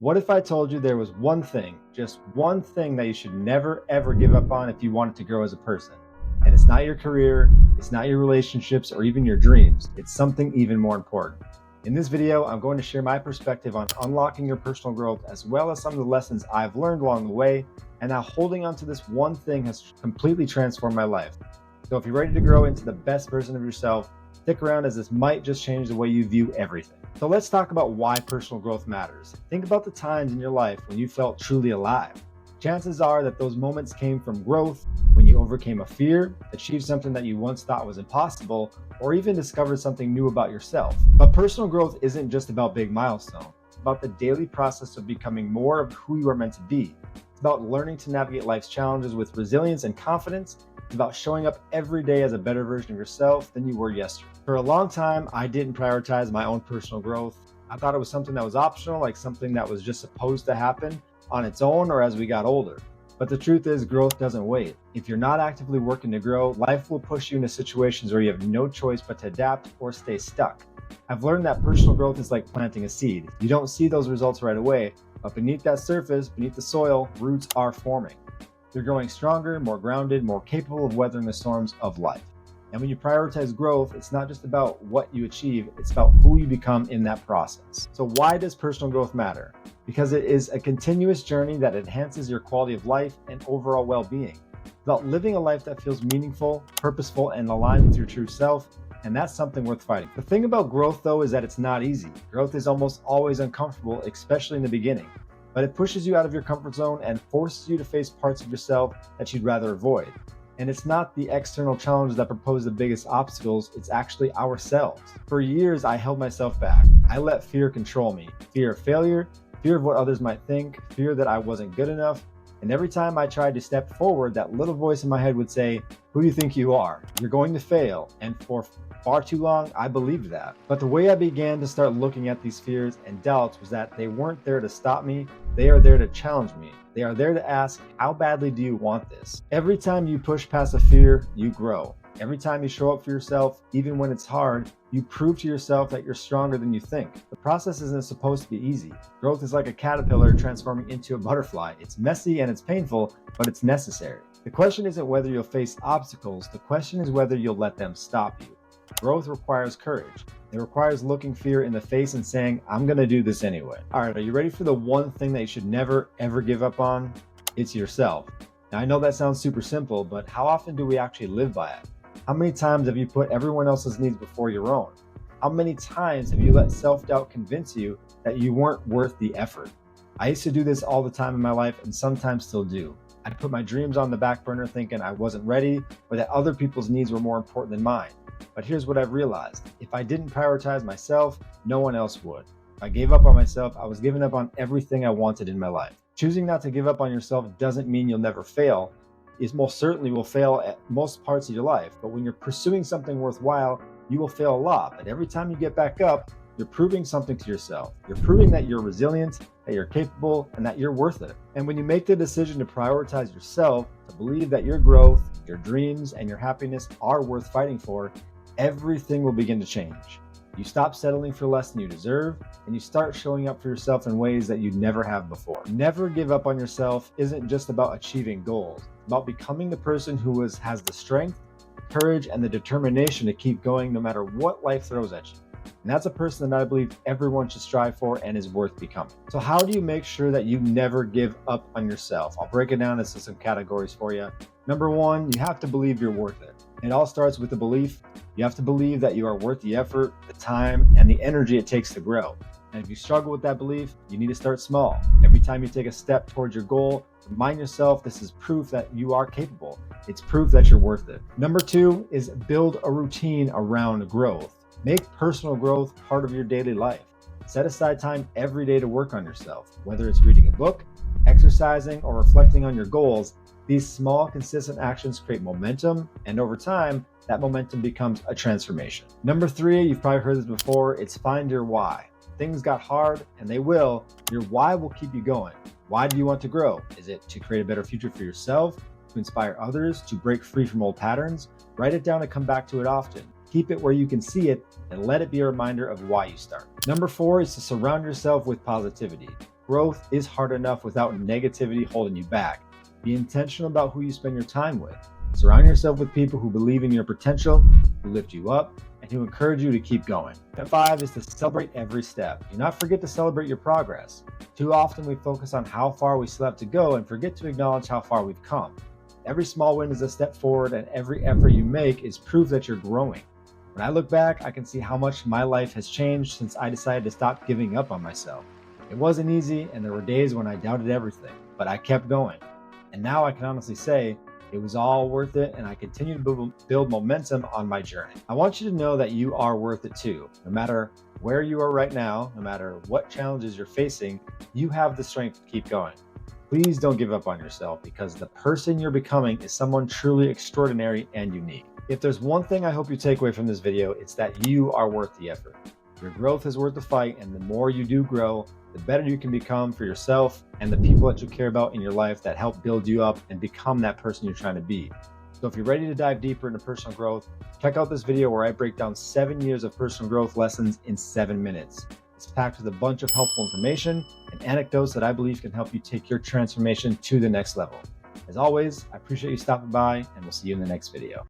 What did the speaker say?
What if I told you there was one thing, just one thing that you should never ever give up on if you wanted to grow as a person? And it's not your career, it's not your relationships, or even your dreams. It's something even more important. In this video, I'm going to share my perspective on unlocking your personal growth, as well as some of the lessons I've learned along the way, and how holding on to this one thing has completely transformed my life. So if you're ready to grow into the best version of yourself, stick around, as this might just change the way you view everything. So let's talk about why personal growth matters. Think about the times in your life when you felt truly alive. Chances are that those moments came from growth, when you overcame a fear, achieved something that you once thought was impossible, or even discovered something new about yourself. But personal growth isn't just about big milestones. It's about the daily process of becoming more of who you are meant to be. It's about learning to navigate life's challenges with resilience and confidence. It's about showing up every day as a better version of yourself than you were yesterday. For a long time, I didn't prioritize my own personal growth. I thought it was something that was optional, like something that was just supposed to happen on its own or as we got older. But the truth is, growth doesn't wait. If you're not actively working to grow, life will push you into situations where you have no choice but to adapt or stay stuck. I've learned that personal growth is like planting a seed. You don't see those results right away, but beneath that surface, beneath the soil, roots are forming. You're growing stronger, more grounded, more capable of weathering the storms of life. And when you prioritize growth, it's not just about what you achieve, it's about who you become in that process. So why does personal growth matter? Because it is a continuous journey that enhances your quality of life and overall well-being. It's about living a life that feels meaningful, purposeful, and aligned with your true self, and that's something worth fighting. The thing about growth, though, is that it's not easy. Growth is almost always uncomfortable, especially in the beginning. But it pushes you out of your comfort zone and forces you to face parts of yourself that you'd rather avoid. And it's not the external challenges that propose the biggest obstacles, it's actually ourselves. For years, I held myself back. I let fear control me. Fear of failure, fear of what others might think, fear that I wasn't good enough. And every time I tried to step forward, that little voice in my head would say, "Who do you think you are? You're going to fail." And for far too long, I believed that. But the way I began to start looking at these fears and doubts was that they weren't there to stop me, they are there to challenge me. They are there to ask, how badly do you want this? Every time you push past a fear, you grow. Every time you show up for yourself, even when it's hard, you prove to yourself that you're stronger than you think. The process isn't supposed to be easy. Growth is like a caterpillar transforming into a butterfly. It's messy and it's painful, but it's necessary. The question isn't whether you'll face obstacles, the question is whether you'll let them stop you. Growth requires courage. It requires looking fear in the face and saying, "I'm going to do this anyway." All right, are you ready for the one thing that you should never, ever give up on? It's yourself. Now, I know that sounds super simple, but how often do we actually live by it? How many times have you put everyone else's needs before your own? How many times have you let self-doubt convince you that you weren't worth the effort? I used to do this all the time in my life and sometimes still do. I'd put my dreams on the back burner thinking I wasn't ready or that other people's needs were more important than mine. But here's what I've realized. If I didn't prioritize myself, no one else would. If I gave up on myself, I was giving up on everything I wanted in my life. Choosing not to give up on yourself doesn't mean you'll never fail. It most certainly will fail at most parts of your life. But when you're pursuing something worthwhile, you will fail a lot. But every time you get back up, you're proving something to yourself. You're proving that you're resilient, that you're capable, and that you're worth it. And when you make the decision to prioritize yourself, to believe that your growth, your dreams, and your happiness are worth fighting for, everything will begin to change. You stop settling for less than you deserve, and you start showing up for yourself in ways that you never have before. Never give up on yourself isn't just about achieving goals. It's about becoming the person who has the strength, courage, and the determination to keep going no matter what life throws at you. And that's a person that I believe everyone should strive for and is worth becoming. So how do you make sure that you never give up on yourself? I'll break it down into some categories for you. Number one, you have to believe you're worth it. It all starts with the belief. You have to believe that you are worth the effort, the time, and the energy it takes to grow. And if you struggle with that belief, you need to start small. Every time you take a step towards your goal, remind yourself this is proof that you are capable. It's proof that you're worth it. Number two is build a routine around growth. Make personal growth part of your daily life. Set aside time every day to work on yourself, whether it's reading a book, exercising, or reflecting on your goals. These small, consistent actions create momentum, and over time, that momentum becomes a transformation. Number three, you've probably heard this before, it's find your why. Things got hard, and they will. Your why will keep you going. Why do you want to grow? Is it to create a better future for yourself, to inspire others, to break free from old patterns? Write it down and come back to it often. Keep it where you can see it and let it be a reminder of why you start. Number four is to surround yourself with positivity. growth is hard enough without negativity holding you back. Be intentional about who you spend your time with. Surround yourself with people who believe in your potential, who lift you up, and who encourage you to keep going. Step 5 is to celebrate every step. Do not forget to celebrate your progress. Too often we focus on how far we still have to go and forget to acknowledge how far we've come. Every small win is a step forward, and every effort you make is proof that you're growing. When I look back, I can see how much my life has changed since I decided to stop giving up on myself. It wasn't easy, and there were days when I doubted everything, but I kept going. And now I can honestly say it was all worth it, and I continue to build momentum on my journey. I want you to know that you are worth it too. No matter where you are right now, no matter what challenges you're facing, you have the strength to keep going. Please don't give up on yourself, because the person you're becoming is someone truly extraordinary and unique. If there's one thing I hope you take away from this video, it's that you are worth the effort. Your growth is worth the fight, and the more you do grow, the better you can become for yourself and the people that you care about in your life that help build you up and become that person you're trying to be. So if you're ready to dive deeper into personal growth, check out this video where I break down 7 years of personal growth lessons in 7 minutes. It's packed with a bunch of helpful information and anecdotes that I believe can help you take your transformation to the next level. As always, I appreciate you stopping by, and we'll see you in the next video.